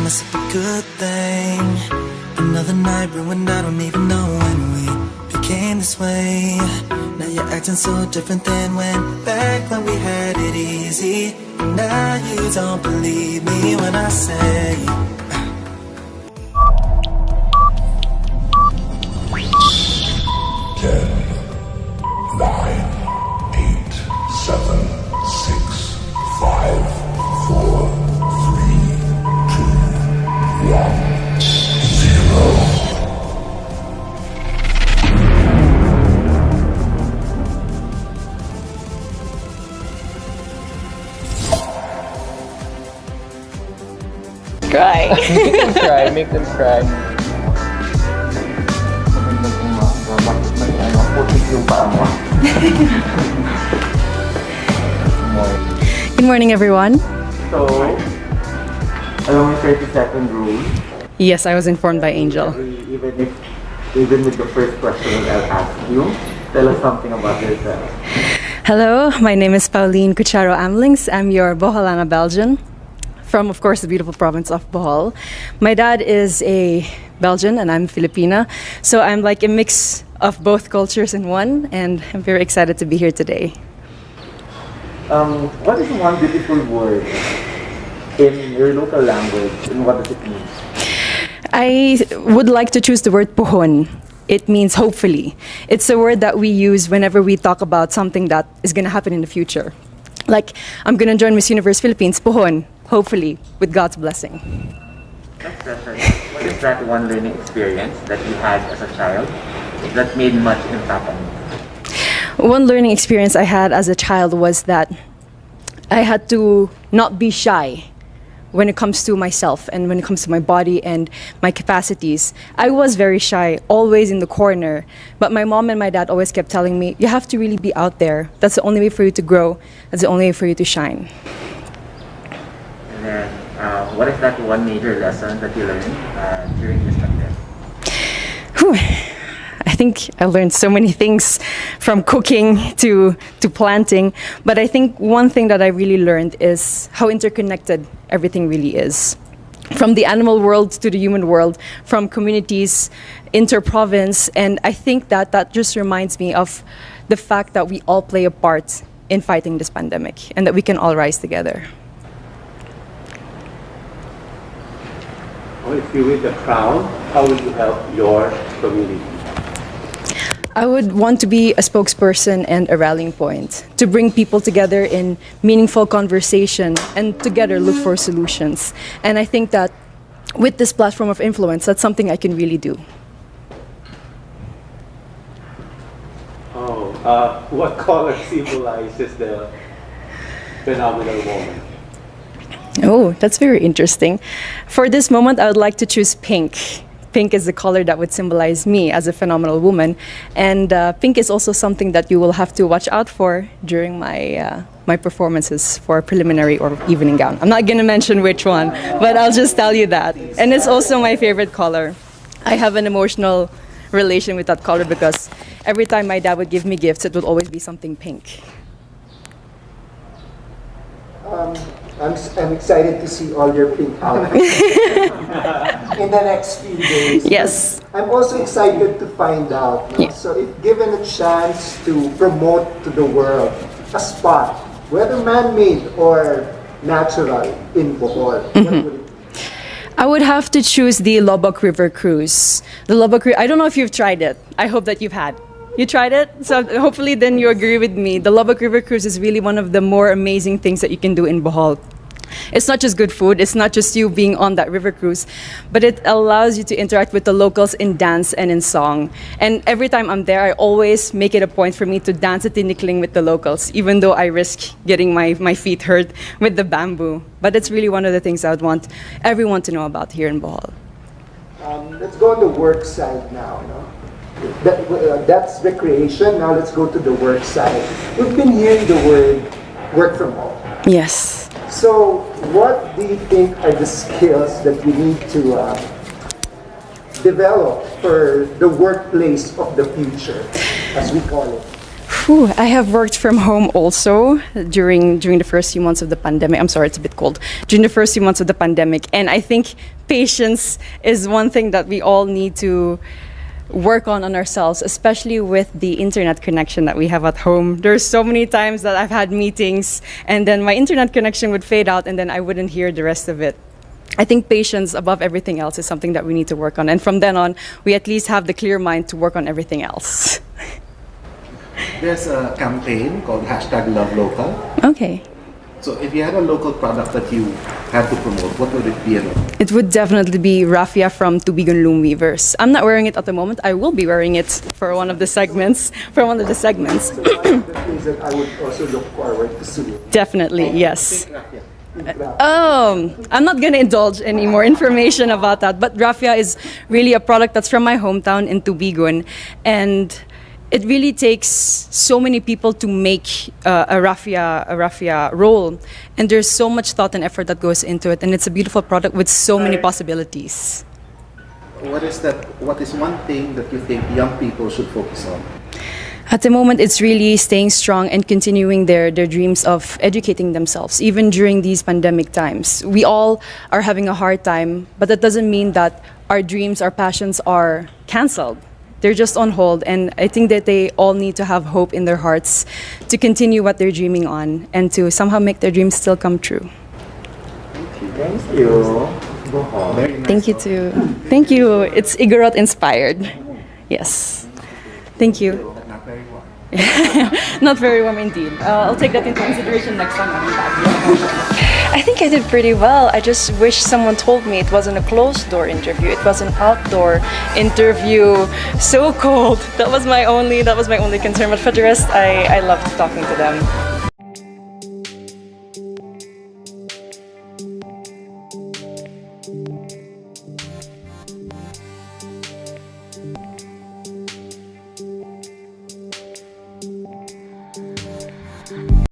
promise it'd be a good thing. Another night ruined, I don't even know when we became this way. Now you're acting so different than back when we had it easy. And now you don't believe me when I say 10, 9, 8, 7, 6, 5, 4, 3, 2, 1, 0. Cry. Make them cry. Good morning, everyone. So, along with 32nd rule, Yes, I was informed by Angel. even with the first question that I'll ask you, tell us something about yourself. Hello, my name is Pauline Cucharo Amlings. I'm your Boholana Belgian from, of course, the beautiful province of Bohol. My dad is a Belgian and I'm Filipina, so I'm like a mix of both cultures in one, and I'm very excited to be here today. What is one beautiful word in your local language, and what does it mean? I would like to choose the word pohon. It means hopefully. It's a word that we use whenever we talk about something that is going to happen in the future. Like, I'm going to join Miss Universe Philippines, pohon, hopefully, with God's blessing. Next question. What is that one learning experience that you had as a child that made much impact on you? One learning experience I had as a child was that I had to not be shy when it comes to myself and when it comes to my body and my capacities. I was very shy, always in the corner, but my mom and my dad always kept telling me, you have to really be out there. That's the only way for you to grow. That's the only way for you to shine. And then, what is that one major lesson that you learned during this pandemic? Whew. I think I learned so many things from cooking to planting, but I think one thing that I really learned is how interconnected everything really is. From the animal world to the human world, from communities, inter-province, and I think that just reminds me of the fact that we all play a part in fighting this pandemic and that we can all rise together. Well, if you win the crown, how will you help your community? I would want to be a spokesperson and a rallying point to bring people together in meaningful conversation and together look for solutions. And I think that with this platform of influence, that's something I can really do. What color symbolizes the phenomenal woman? Oh, that's very interesting. For this moment, I would like to choose pink. Pink is the color that would symbolize me as a phenomenal woman. And pink is also something that you will have to watch out for during my performances for preliminary or evening gown. I'm not going to mention which one, but I'll just tell you that. And it's also my favorite color. I have an emotional relation with that color because every time my dad would give me gifts, it would always be something pink. I'm excited to see all your pink outfits in the next few days. Yes. I'm also excited to find out. No? Yeah. So if given a chance to promote to the world a spot, whether man-made or natural in Bohol, what would it be? I would have to choose the Lobok River Cruise. The Lobok River, I don't know if you've tried it. I hope that you've had. You tried it? So hopefully then you agree with me. The Lobok River Cruise is really one of the more amazing things that you can do in Bohol. It's not just good food, it's not just you being on that river cruise, but it allows you to interact with the locals in dance and in song. And every time I'm there, I always make it a point for me to dance at tinikling with the locals, even though I risk getting my feet hurt with the bamboo. But it's really one of the things I would want everyone to know about here in Bohol. Let's go on the work side now. No? That's recreation. Now let's go to the work side. We've been hearing the word work from home. Yes. So what do you think are the skills that we need to develop for the workplace of the future, as we call it? Whew, I have worked from home also during the first few months of the pandemic. I'm sorry, it's a bit cold. During the first few months of the pandemic, and I think patience is one thing that we all need to work on ourselves, especially with the internet connection that we have at home. There's so many times that I've had meetings and then my internet connection would fade out and then I wouldn't hear the rest of it. I think patience above everything else is something that we need to work on. And from then on, we at least have the clear mind to work on everything else. There's a campaign called #LoveLocal. Okay. So if you had a local product that you had to promote, what would it be? It would definitely be raffia from Tubigon Loom Weavers. I'm not wearing it at the moment. I will be wearing it for one of the segments. So one of the things that I would also look forward to see. Definitely, yes. I'm not going to indulge any more information about that, but raffia is really a product that's from my hometown in Tubigon, and it really takes so many people to make a raffia roll, and there's so much thought and effort that goes into it, and it's a beautiful product with so many possibilities. What is one thing that you think young people should focus on? At the moment, it's really staying strong and continuing their dreams of educating themselves, even during these pandemic times. We all are having a hard time, but that doesn't mean that our dreams, our passions are canceled. They're just on hold, and I think that they all need to have hope in their hearts to continue what they're dreaming on and to somehow make their dreams still come true. Thank you. Very nice. Thank you too. Thank you. It's Igorot inspired. Yes. Thank you. Not very well. Not very warm indeed. I'll take that into consideration next time I'm back. I think I did pretty well. I just wish someone told me it wasn't a closed door interview. It was an outdoor interview. So cold. That was my only concern. But for the rest, I loved talking to them.